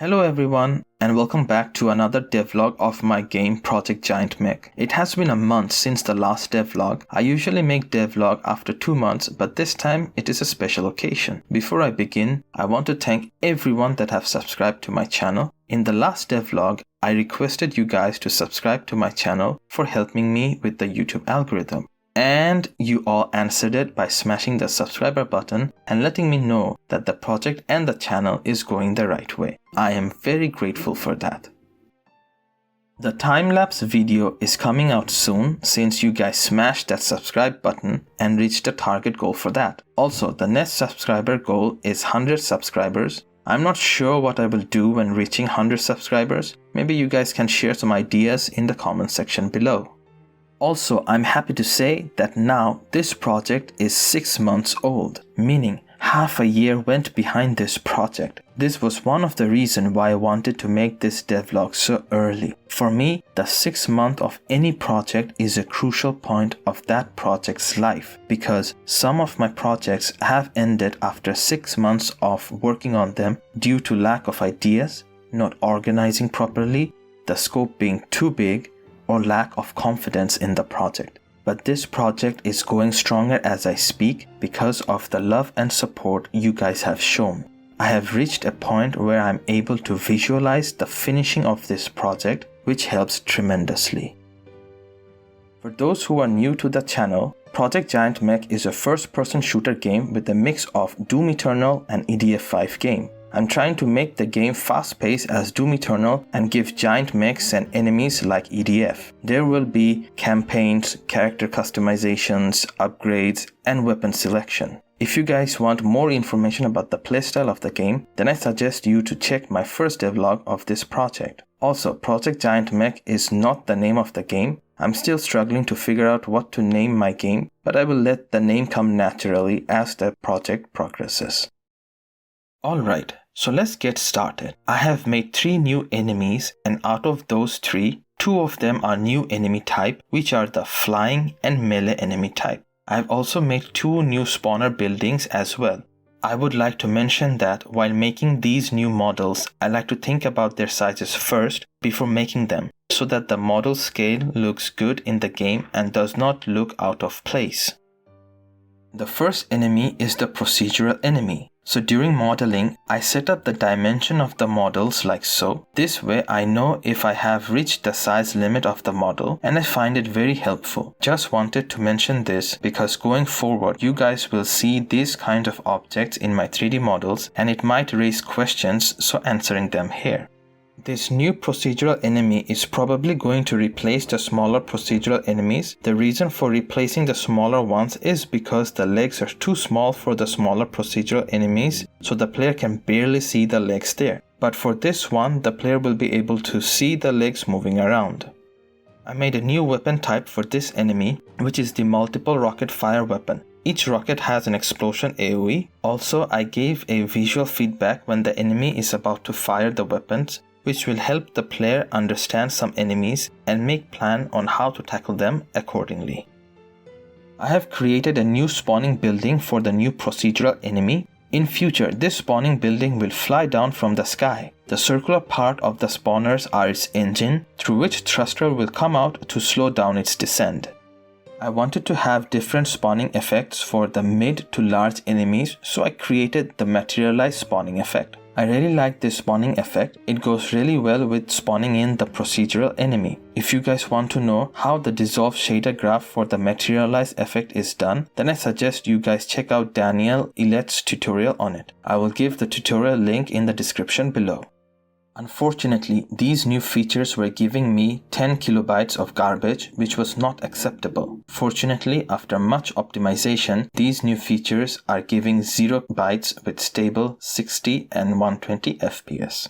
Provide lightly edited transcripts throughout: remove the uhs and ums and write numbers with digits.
Hello everyone and welcome back to another devlog of my game Project Giant Mech. It has been a month since the last devlog. I usually make devlog after 2 months, but this time it is a special occasion. Before I begin, I want to thank everyone that have subscribed to my channel. In the last devlog, I requested you guys to subscribe to my channel for helping me with the YouTube algorithm. And you all answered it by smashing the subscriber button and letting me know that the project and the channel is going the right way. I am very grateful for that. The time-lapse video is coming out soon since you guys smashed that subscribe button and reached the target goal for that. Also, the next subscriber goal is 100 subscribers. I'm not sure what I will do when reaching 100 subscribers. Maybe you guys can share some ideas in the comment section below. Also, I'm happy to say that now this project is 6 months old, meaning half a year went behind this project. This was one of the reasons why I wanted to make this devlog so early. For me, the 6th month of any project is a crucial point of that project's life because some of my projects have ended after 6 months of working on them due to lack of ideas, not organizing properly, the scope being too big, or lack of confidence in the project. But this project is going stronger as I speak because of the love and support you guys have shown. I have reached a point where I'm able to visualize the finishing of this project, which helps tremendously. For those who are new to the channel, Project Giant Mech is a first-person shooter game with a mix of Doom Eternal and EDF5 game. I'm trying to make the game fast-paced as Doom Eternal and give giant mechs and enemies like EDF. There will be campaigns, character customizations, upgrades, and weapon selection. If you guys want more information about the playstyle of the game, then I suggest you to check my first devlog of this project. Also, Project Giant Mech is not the name of the game. I'm still struggling to figure out what to name my game, but I will let the name come naturally as the project progresses. Alright, so let's get started. I have made 3 new enemies, and out of those 3, 2 of them are new enemy type, which are the flying and melee enemy type. I have also made 2 new spawner buildings as well. I would like to mention that while making these new models, I like to think about their sizes first before making them, so that the model scale looks good in the game and does not look out of place. The first enemy is the procedural enemy. So during modeling, I set up the dimension of the models like so. This way I know if I have reached the size limit of the model, and I find it very helpful. Just wanted to mention this because going forward you guys will see these kind of objects in my 3D models and it might raise questions, so answering them here. This new procedural enemy is probably going to replace the smaller procedural enemies. The reason for replacing the smaller ones is because the legs are too small for the smaller procedural enemies, so the player can barely see the legs there. But for this one, the player will be able to see the legs moving around. I made a new weapon type for this enemy, which is the multiple rocket fire weapon. Each rocket has an explosion AoE. Also, I gave a visual feedback when the enemy is about to fire the weapons, which will help the player understand some enemies and make plan on how to tackle them accordingly. I have created a new spawning building for the new procedural enemy. In future, this spawning building will fly down from the sky. The circular part of the spawners are its engine, through which thruster will come out to slow down its descent. I wanted to have different spawning effects for the mid to large enemies, so I created the Materialized spawning effect. I really like this spawning effect. It goes really well with spawning in the procedural enemy. If you guys want to know how the dissolve shader graph for the Materialize effect is done, then I suggest you guys check out Daniel Ilet's tutorial on it. I will give the tutorial link in the description below. Unfortunately, these new features were giving me 10 kilobytes of garbage, which was not acceptable. Fortunately, after much optimization, these new features are giving 0 bytes with stable 60 and 120 FPS.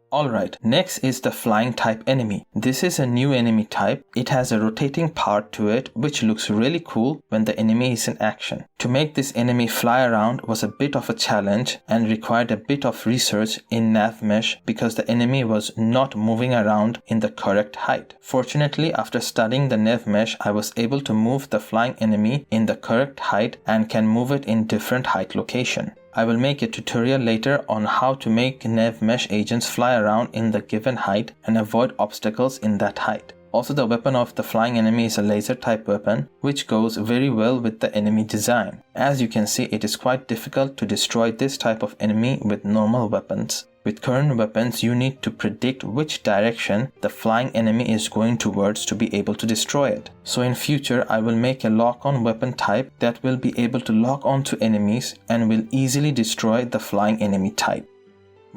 Alright, next is the flying type enemy. This is a new enemy type. It has a rotating part to it which looks really cool when the enemy is in action. To make this enemy fly around was a bit of a challenge and required a bit of research in nav mesh because the enemy was not moving around in the correct height. Fortunately, after studying the nav mesh, I was able to move the flying enemy in the correct height and can move it in different height location. I will make a tutorial later on how to make Nev mesh agents fly around in the given height and avoid obstacles in that height. Also, the weapon of the flying enemy is a laser type weapon, which goes very well with the enemy design. As you can see, it is quite difficult to destroy this type of enemy with normal weapons. With current weapons, you need to predict which direction the flying enemy is going towards to be able to destroy it. So in future, I will make a lock-on weapon type that will be able to lock onto enemies and will easily destroy the flying enemy type.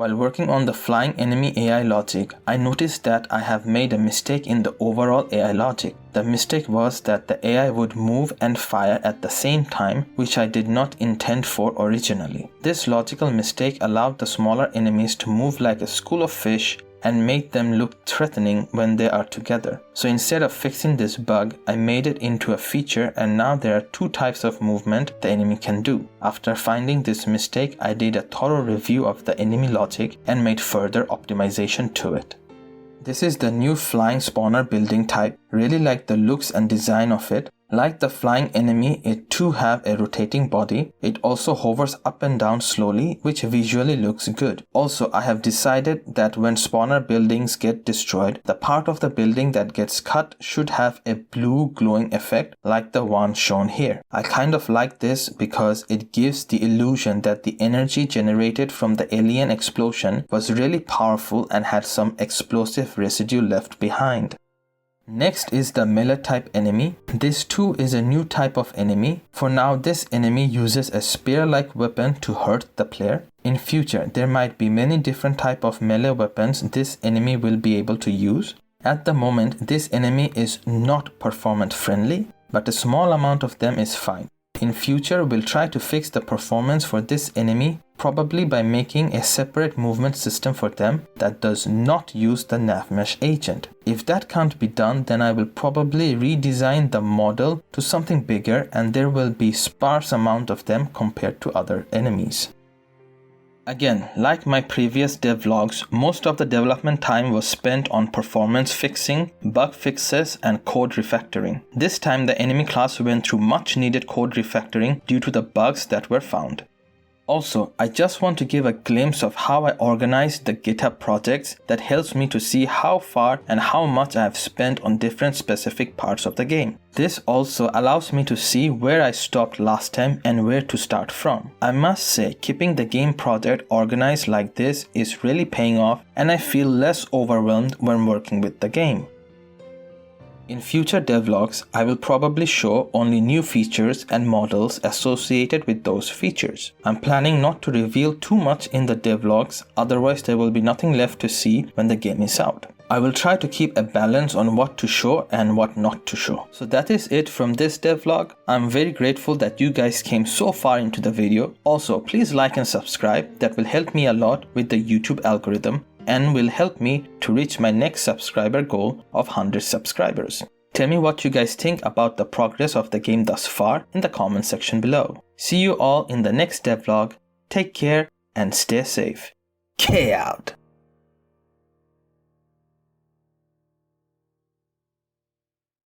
While working on the flying enemy AI logic, I noticed that I have made a mistake in the overall AI logic. The mistake was that the AI would move and fire at the same time, which I did not intend for originally. This logical mistake allowed the smaller enemies to move like a school of fish and made them look threatening when they are together. So instead of fixing this bug, I made it into a feature, and now there are two types of movement the enemy can do. After finding this mistake, I did a thorough review of the enemy logic and made further optimization to it. This is the new flying spawner building type. Really like the looks and design of it. Like the flying enemy, it too have a rotating body. It also hovers up and down slowly, which visually looks good. Also, I have decided that when spawner buildings get destroyed, the part of the building that gets cut should have a blue glowing effect like the one shown here. I kind of like this because it gives the illusion that the energy generated from the alien explosion was really powerful and had some explosive residue left behind. Next is the melee type enemy. This too is a new type of enemy. For now, this enemy uses a spear-like weapon to hurt the player. In future, there might be many different type of melee weapons this enemy will be able to use. At the moment, this enemy is not performance friendly, but a small amount of them is fine. In future, we'll try to fix the performance for this enemy, probably by making a separate movement system for them that does not use the nav mesh agent. If that can't be done, then I will probably redesign the model to something bigger, and there will be sparse amount of them compared to other enemies. Again, like my previous devlogs, most of the development time was spent on performance fixing, bug fixes, and code refactoring. This time the enemy class went through much needed code refactoring due to the bugs that were found. Also, I just want to give a glimpse of how I organized the GitHub projects that helps me to see how far and how much I have spent on different specific parts of the game. This also allows me to see where I stopped last time and where to start from. I must say, keeping the game project organized like this is really paying off, and I feel less overwhelmed when working with the game. In future devlogs, I will probably show only new features and models associated with those features. I'm planning not to reveal too much in the devlogs, otherwise there will be nothing left to see when the game is out. I will try to keep a balance on what to show and what not to show. So that is it from this devlog. I'm very grateful that you guys came so far into the video. Also, please like and subscribe. That will help me a lot with the YouTube algorithm and will help me to reach my next subscriber goal of 100 subscribers. Tell me what you guys think about the progress of the game thus far in the comment section below. See you all in the next devlog. Take care and stay safe. K out!